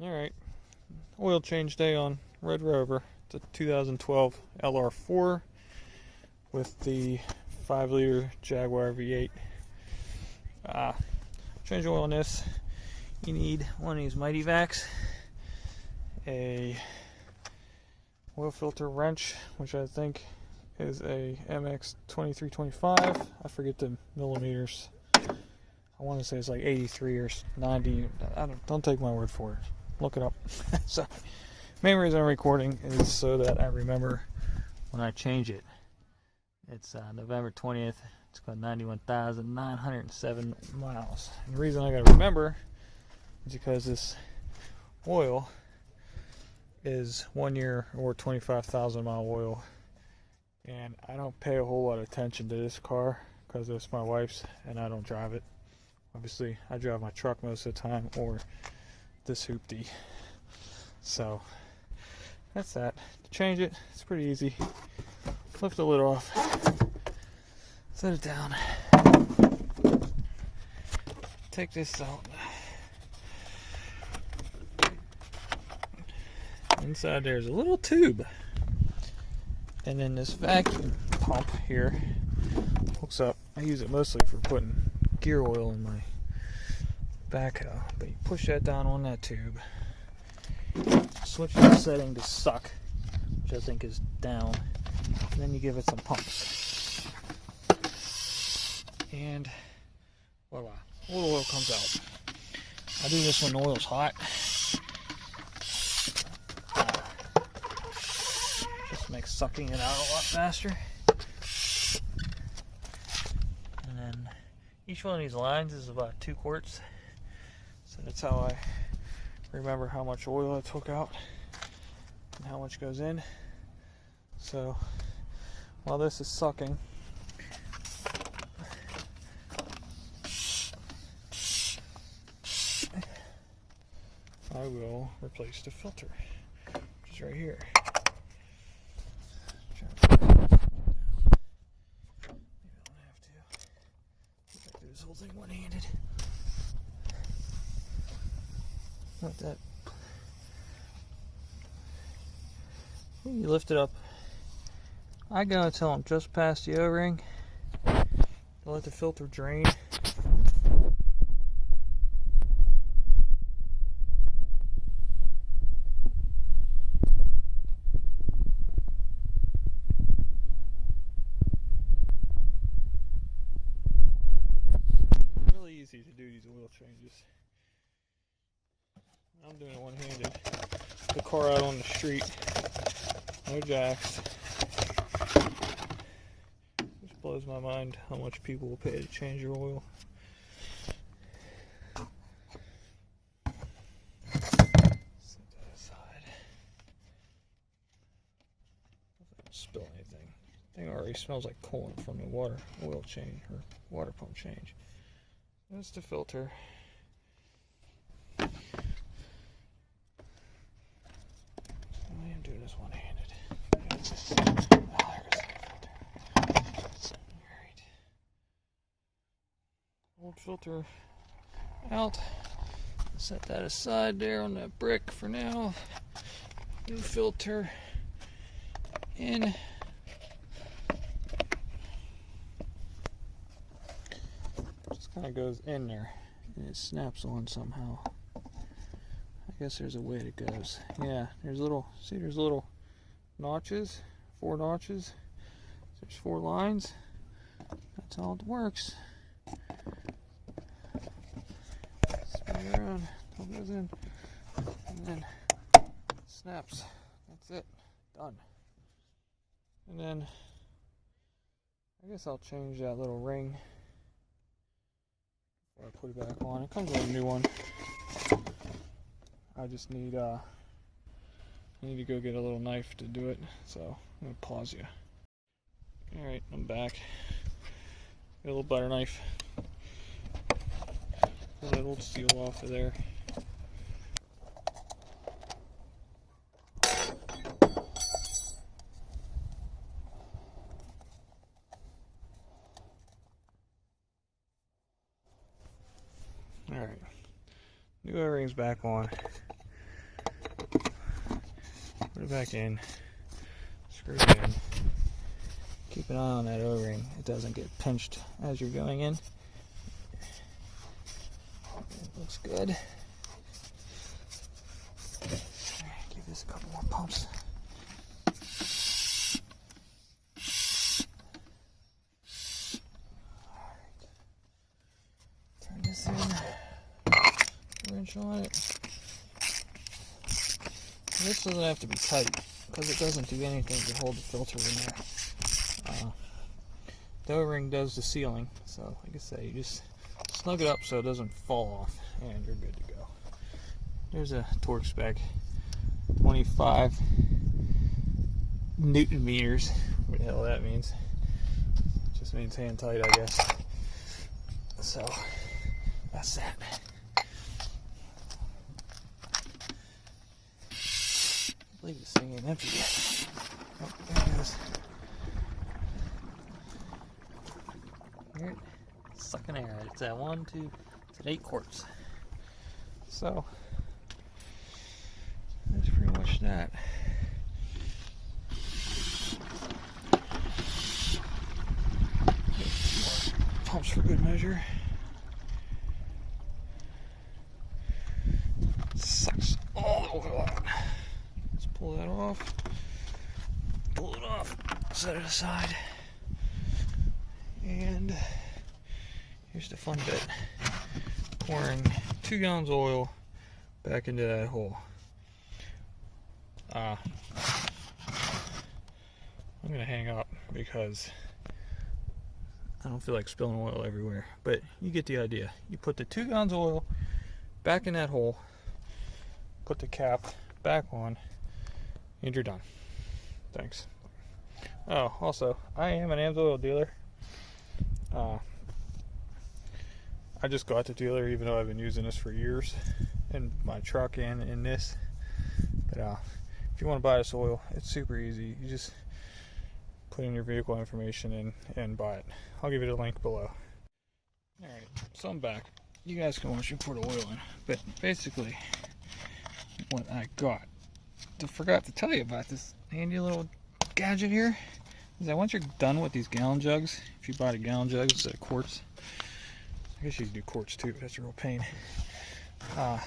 Alright, oil change day on Red Rover. It's a 2012 LR4 with the 5-liter Jaguar V8. Change oil on this, you need one of these Mityvacs, a oil filter wrench, which I think is a MX2325. I forget the millimeters. I want to say it's like 83 or 90. Don't take my word for it. Look it up. So, main reason I'm recording is so that I remember when I change it. It's November 20th. It's got 91,907 miles. And the reason I gotta remember is because this oil is 1 year or 25,000 mile oil, and I don't pay a whole lot of attention to this car because it's my wife's and I don't drive it. Obviously, I drive my truck most of the time or this hoopty. So that's that. To change it, it's pretty easy. Lift the lid off, set it down, take this out. Inside there's a little tube, and then this vacuum pump here hooks up. I use it mostly for putting gear oil in my backhoe, but you push that down on that tube, switch the setting to suck, which I think is down, and then you give it some pumps, and voila, all the oil comes out. I do this when the oil's hot. Just makes sucking it out a lot faster. And then each one of these lines is about 2 quarts. So that's how I remember how much oil I took out and how much goes in. So while this is sucking, I will replace the filter, which is right here. Maybe I don't have to. I do this whole thing one-handed. Like that. You lift it up. I go until I'm just past the O-ring. Let the filter drain. Really easy to do these oil changes. I'm doing it one-handed. The car out on the street, no jacks. Just blows my mind how much people will pay to change your oil. Set that aside. Don't spill anything. The thing already smells like coolant from the oil change or water pump change. That's the filter. I'm doing this one-handed. Alright. Old filter out. Set that aside there on that brick for now. New filter in. Just kind of goes in there and it snaps on somehow. I guess there's a way it goes. Yeah, there's little notches, 4 notches. There's 4 lines. That's how it works. Spin it around until it goes in, and then it snaps. That's it. Done. And then I guess I'll change that little ring before I put it back on. It comes with a new one. I just need to go get a little knife to do it, so I'm going to pause you. Alright, I'm back. Got a little butter knife. Pull that old steel off of there. Alright, new O-rings back on. put it back in, screw it in. Keep an eye on that O-ring. It doesn't get pinched as you're going in. It looks good. Give this a couple more pumps. Alright. Turn this in. Wrench on it. This doesn't have to be tight because it doesn't do anything to hold the filter in there. The O-ring does the sealing, so like I say, you just snug it up so it doesn't fall off, and you're good to go. There's a torque spec, 25 Newton meters. What the hell that means? It just means hand tight, I guess. So that's that. I believe this thing ain't empty yet. Oh, there it goes. Here, it's sucking air. It's at 8 quarts. So that's pretty much that. More pumps for good measure. Sucks all the oil out. Let's pull that off. Pull it off. Set it aside. And here's the fun bit. Pouring 2 gallons of oil back into that hole. I'm gonna hang up because I don't feel like spilling oil everywhere, but you get the idea. You put the 2 gallons of oil back in that hole, put the cap back on, and you're done. Thanks. Oh, also, I am an AMSOIL dealer. I just got the dealer even though I've been using this for years in my truck and in this. But if you want to buy this oil, it's super easy. You just put in your vehicle information and buy it. I'll give you the link below. Alright, so I'm back. You guys can watch me pour the oil in. But basically, what I got, I forgot to tell you about this handy little gadget here, is that once you're done with these gallon jugs, if you buy the gallon jugs instead of quarts, I guess you can do quarts too, but that's a real pain. I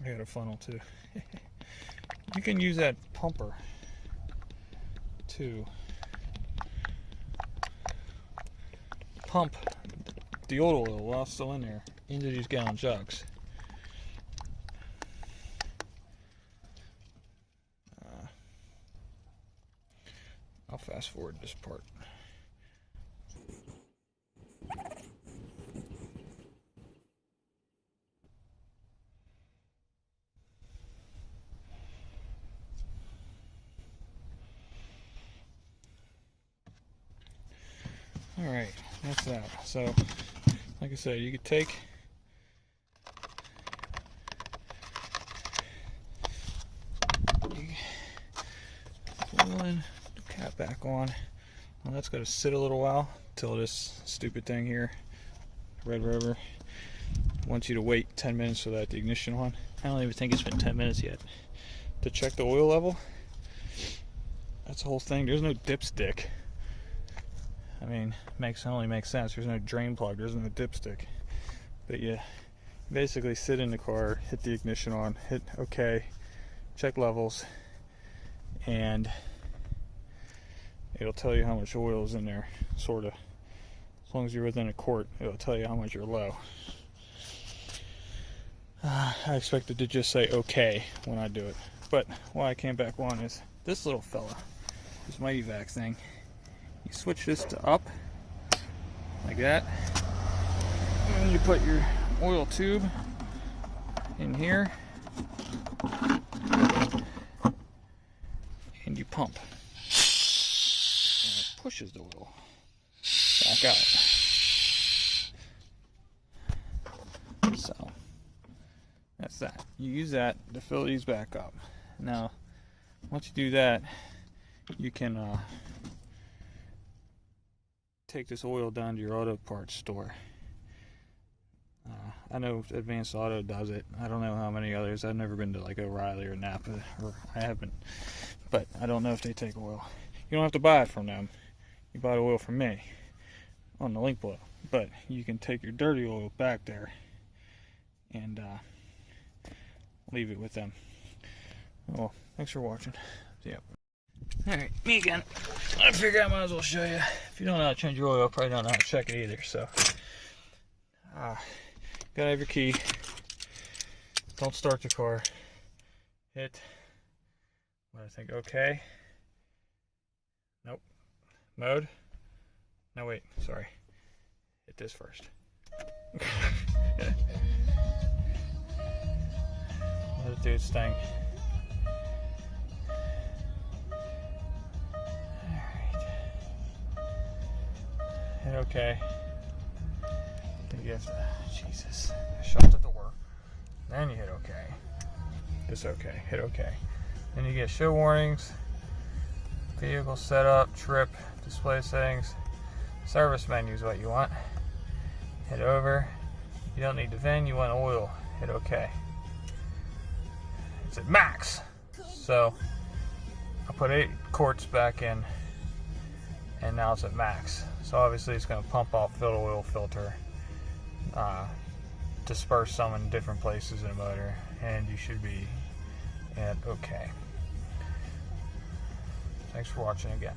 got a funnel too. You can use that pumper to pump the old oil while it's still in there into these gallon jugs. I'll fast forward this part. Alright, that's that. So, like I said, you could take the cap back on. Well, that's got to sit a little while till this stupid thing here, Red Rover, wants you to wait 10 minutes for that the ignition on. I don't even think it's been 10 minutes yet. To check the oil level, that's the whole thing. There's no dipstick. I mean, only makes sense. There's no drain plug, there's no dipstick. But you basically sit in the car, hit the ignition on, hit OK, check levels, and it'll tell you how much oil is in there, sort of. As long as you're within a quart, it'll tell you how much you're low. I expected to just say OK when I do it. But why I came back on is this little fella, this Mityvac thing. You switch this to up, like that, and then you put your oil tube in here, and you pump, and it pushes the oil back out. So that's that. You use that to fill these back up. Now, once you do that, you can take this oil down to your auto parts store. I know Advanced Auto does it. I don't know how many others. I've never been to like O'Reilly or Napa, or I haven't, but I don't know if they take oil. You don't have to buy it from them. You buy the oil from me on the link below, but you can take your dirty oil back there and leave it with them. Well, thanks for watching. See ya. Alright, me again. I figured I might as well show you. If you don't know how to change your oil, you probably don't know how to check it either. So, gotta have your key. Don't start the car. Hit what I think, okay. Nope. Mode. No, wait, sorry. Hit this first. Let it do its thing. Hit okay. Then you have to, Jesus, shut the door. Then you hit okay. This okay, hit okay. Then you get show warnings, vehicle setup, trip, display settings, service menu is what you want. Hit over. You don't need the VIN, you want oil. Hit okay. It's at max. So I put 8 quarts back in, and now it's at max. So obviously it's going to pump off, fill the oil filter, disperse some in different places in the motor, and you should be at okay. Thanks for watching again.